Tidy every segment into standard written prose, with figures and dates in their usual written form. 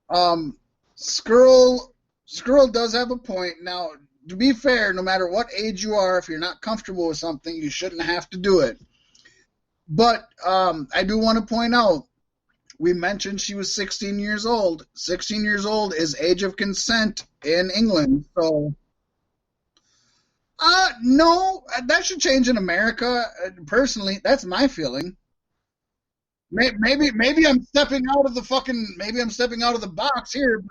Um, Skrull, Skrull does have a point. Now, to be fair, no matter what age you are, if you're not comfortable with something, you shouldn't have to do it. But I do want to point out, we mentioned she was 16 years old. 16 years old is age of consent in England. So, no, that should change in America. Personally, that's my feeling. Maybe I'm stepping out of the fucking. Maybe I'm stepping out of the box here.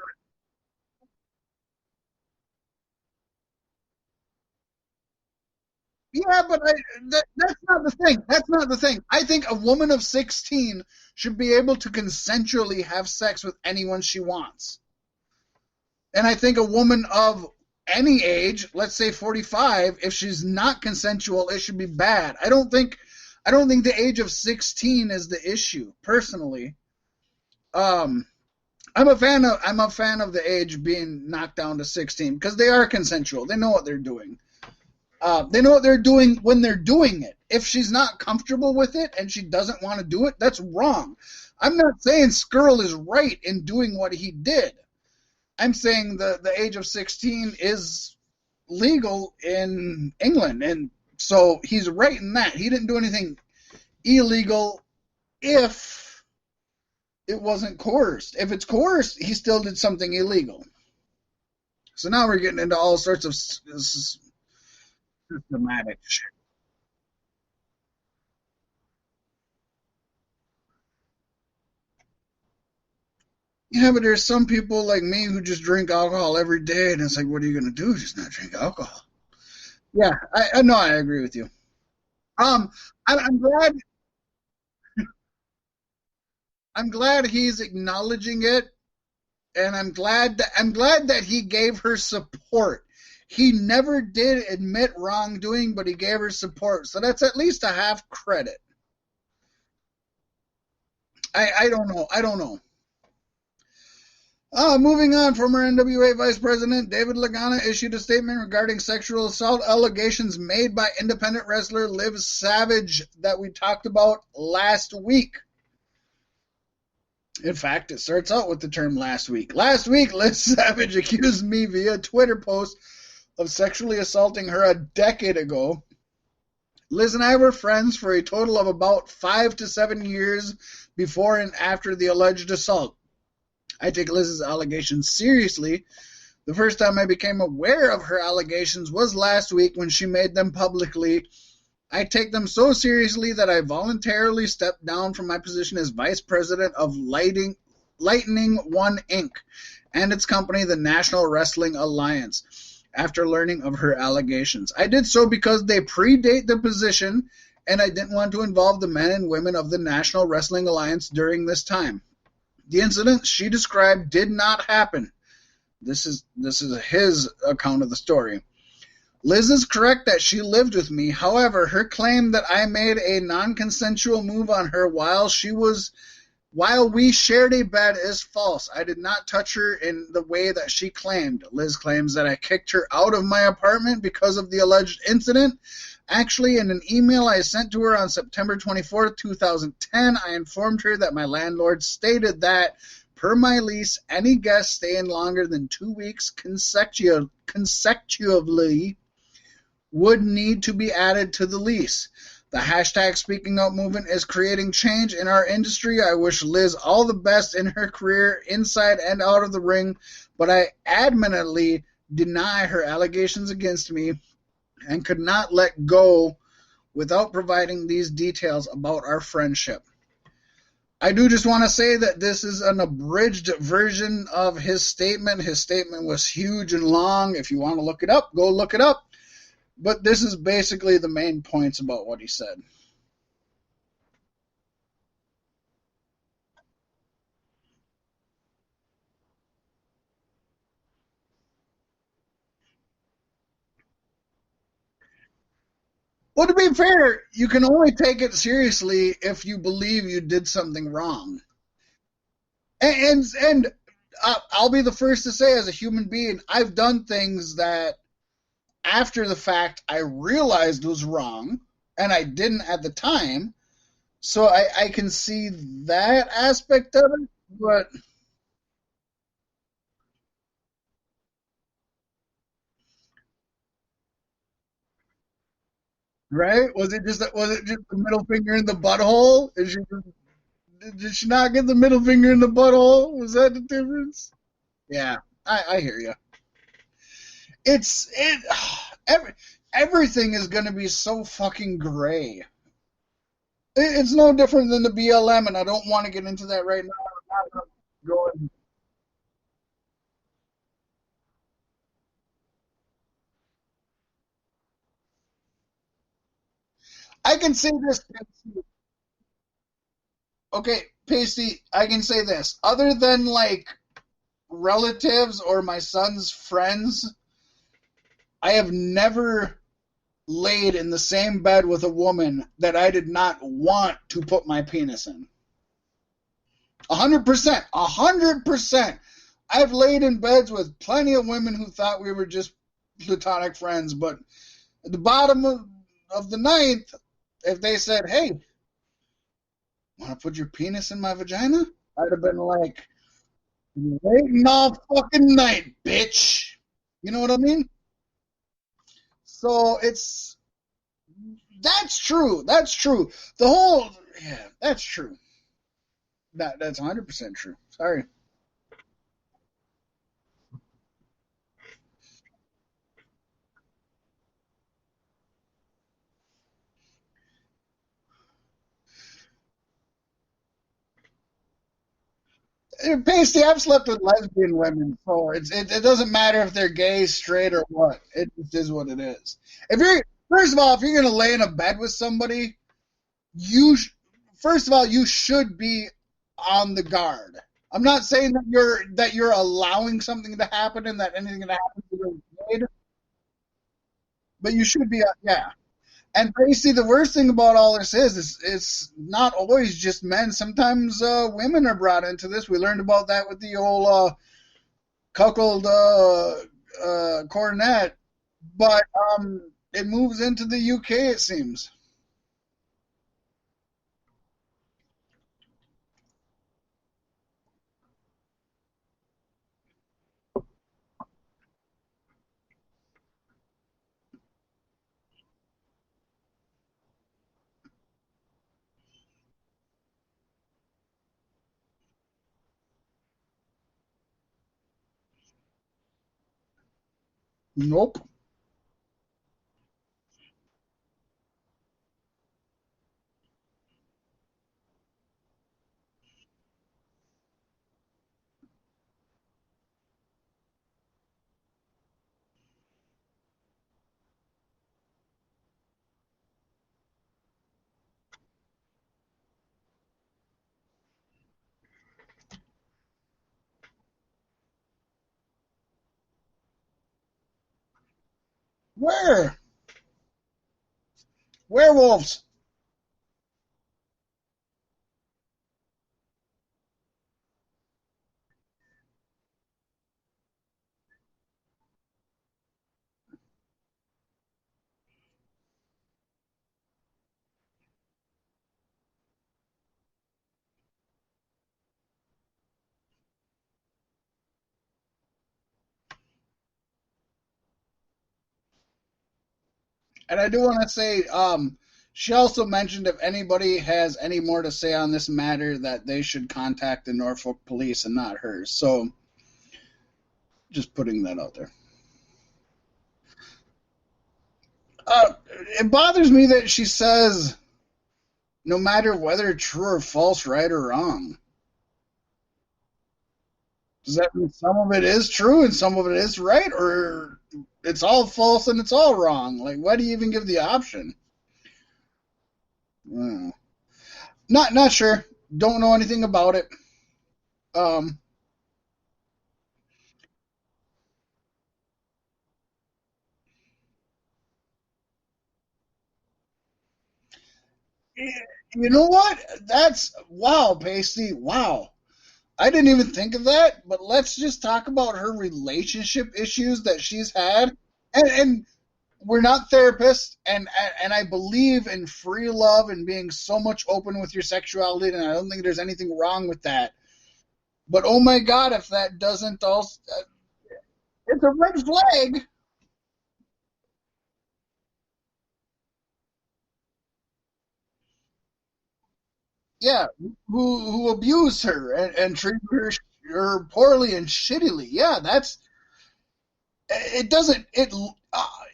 Yeah, but that's not the thing. That's not the thing. I think a woman of 16 should be able to consensually have sex with anyone she wants. And I think a woman of any age, let's say 45, if she's not consensual, it should be bad. I don't think the age of 16 is the issue, personally. Um I'm a fan of the age being knocked down to 16 because they are consensual. They know what they're doing. They know what they're doing when they're doing it. If she's not comfortable with it and she doesn't want to do it, that's wrong. I'm not saying Skrull is right in doing what he did. I'm saying the age of 16 is legal in England, and so he's right in that. He didn't do anything illegal if it wasn't coerced. If it's coerced, he still did something illegal. So now we're getting into all sorts of systematic shit. Yeah, but there's some people like me who just drink alcohol every day, and it's like, what are you gonna do? Just not drink alcohol? Yeah, I know. I agree with you. Um, I'm glad. I'm glad he's acknowledging it, and I'm glad that he gave her support. He never did admit wrongdoing, but he gave her support, so that's at least a half credit. I don't know. I don't know. Moving on, former NWA Vice President David Lagana issued a statement regarding sexual assault allegations made by independent wrestler Liv Savage that we talked about last week. In fact, it starts out with the term last week. Last week, Liv Savage accused me via Twitter post of sexually assaulting her a decade ago. Liz and I were friends for a total of about 5 to 7 years before and after the alleged assault. I take Liz's allegations seriously. The first time I became aware of her allegations was last week when she made them publicly. I take them so seriously that I voluntarily stepped down from my position as vice president of Lightning One Inc. and its company, the National Wrestling Alliance, after learning of her allegations. I did so because they predate the position, and I didn't want to involve the men and women of the National Wrestling Alliance during this time. The incident she described did not happen. This is his account of the story. Liz is correct that she lived with me. However, her claim that I made a non-consensual move on her while we shared a bed is false. I did not touch her in the way that she claimed. Liz claims that I kicked her out of my apartment because of the alleged incident. Actually, in an email I sent to her on September 24th, 2010, I informed her that my landlord stated that, per my lease, any guest staying longer than 2 weeks consecutively would need to be added to the lease. The hashtag Speaking Out movement is creating change in our industry. I wish Liz all the best in her career, inside and out of the ring, but I adamantly deny her allegations against me and could not let go without providing these details about our friendship. I do just want to say that this is an abridged version of his statement. His statement was huge and long. If you want to look it up, go look it up. But this is basically the main points about what he said. Well, to be fair, you can only take it seriously if you believe you did something wrong. And I'll be the first to say, as a human being, I've done things that after the fact I realized was wrong, and I didn't at the time. So I can see that aspect of it, but Right? Was it just the middle finger in the butthole? Did she not get the middle finger in the butthole? Was that the difference? Yeah, I hear you. It's it every, everything is going to be so fucking gray. It's no different than the BLM, and I don't want to get into that right now. I'm not going. I can say this. Okay, Pasty, I can say this. Other than like relatives or my son's friends, I have never laid in the same bed with a woman that I did not want to put my penis in. 100%. 100%. I've laid in beds with plenty of women who thought we were just platonic friends, but at the bottom of the ninth, if they said, hey, want to put your penis in my vagina? I'd have been like, waiting all fucking night, bitch. You know what I mean? So that's true. That's true. The whole, yeah, that's true. That's 100% true. Sorry. Pasty, I've slept with lesbian women, so it doesn't matter if they're gay, straight, or what. It just is what it is. If you're First of all, if you're gonna lay in a bed with somebody, you first of all you should be on the guard. I'm not saying that you're allowing something to happen and that anything that happens is okay, but you should be yeah. And basically, the worst thing about all this is it's not always just men. Sometimes women are brought into this. We learned about that with the old cuckold cornet, but it moves into the UK. It seems. Nope. Where werewolves? And I do want to say, she also mentioned if anybody has any more to say on this matter, that they should contact the Norfolk police and not hers. So, just putting that out there. It bothers me that she says, no matter whether true or false, right or wrong. Does that mean some of it is true and some of it is right, or it's all false and it's all wrong? Like, why do you even give the option? Uh, not sure. Don't know anything about it. Um, you know what? That's wow, Pasty. Wow. I didn't even think of that, but let's just talk about her relationship issues that she's had. And we're not therapists, and I believe in free love and being so much open with your sexuality, and I don't think there's anything wrong with that. But oh my God, if that doesn't also, it's a red flag. yeah, who abuse her and treat her poorly and shittily. Yeah, that's it.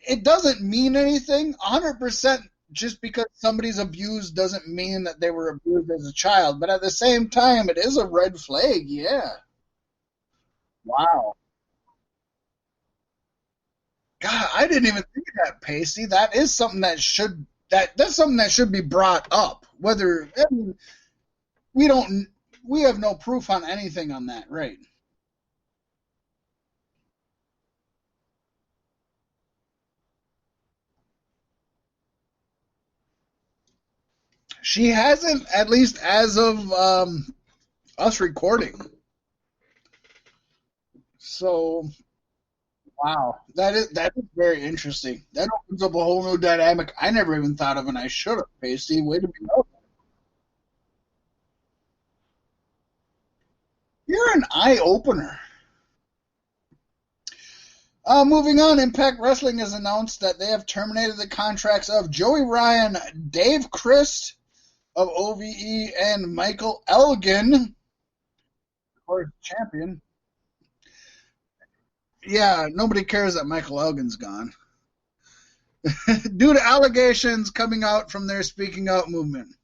It doesn't mean anything. 100%. Just because somebody's abused doesn't mean that they were abused as a child. But at the same time, it is a red flag. Yeah. Wow. God, I didn't even think of that, Pacey. That is something that's something that should be brought up. Whether I mean, we don't we have no proof on anything on that, right? She hasn't, at least as of us recording. So wow, that is very interesting. That opens up a whole new dynamic I never even thought of, and I should have. Pacey, way to be up. You're an eye opener. Moving on, Impact Wrestling has announced that they have terminated the contracts of Joey Ryan, Dave Christ of OVE, and Michael Elgin, of course, champion. Yeah, nobody cares that Michael Elgin's gone. Due to allegations coming out from their Speaking Out movement.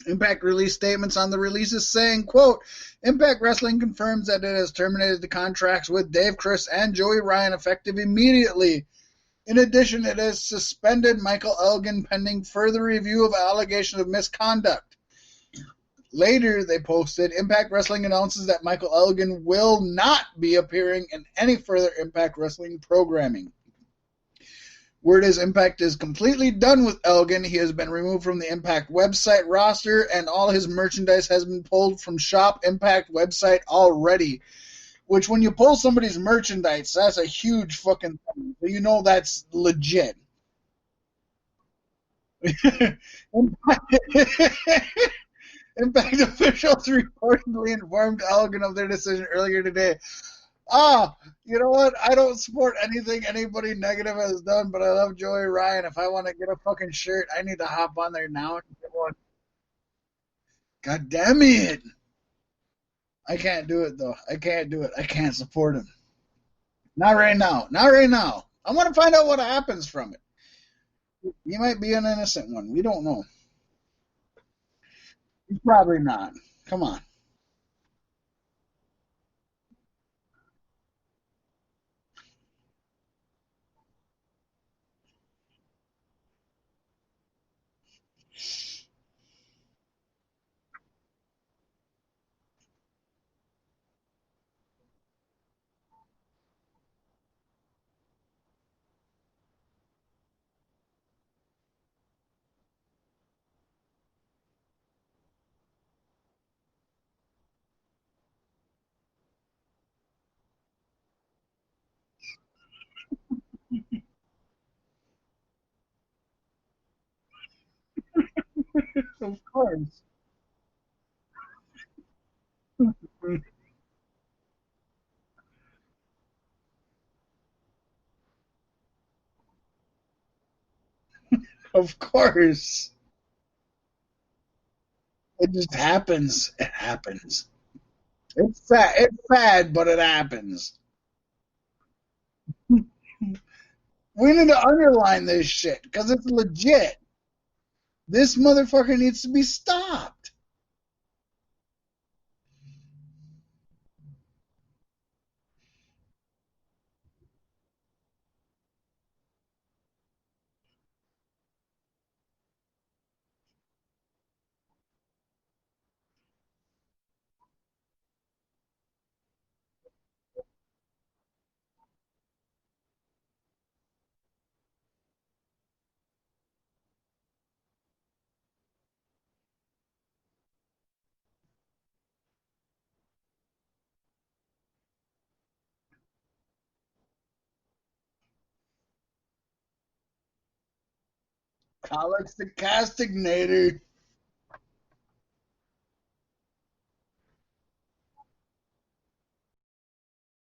Impact released statements on the releases saying, quote, Impact Wrestling confirms that it has terminated the contracts with Dave Chris and Joey Ryan effective immediately. In addition, it has suspended Michael Elgin pending further review of allegations of misconduct. Later, they posted, Impact Wrestling announces that Michael Elgin will not be appearing in any further Impact Wrestling programming. Word is Impact is completely done with Elgin. He has been removed from the Impact website roster, and all his merchandise has been pulled from Shop Impact website already. Which, when you pull somebody's merchandise, that's a huge fucking thing. So you know that's legit. Impact officials reportedly informed Elgin of their decision earlier today. Ah, you know what? I don't support anything anybody negative has done, but I love Joey Ryan. If I want to get a fucking shirt, I need to hop on there now and get one. God damn it. I can't do it, though. I can't do it. I can't support him. Not right now. Not right now. I want to find out what happens from it. He might be an innocent one. We don't know. He's probably not. Come on. Of course. Of course. It just happens. It happens. It's sad. It's sad, but it happens. We need to underline this shit because it's legit. This motherfucker needs to be stopped. Alex the Castagnator.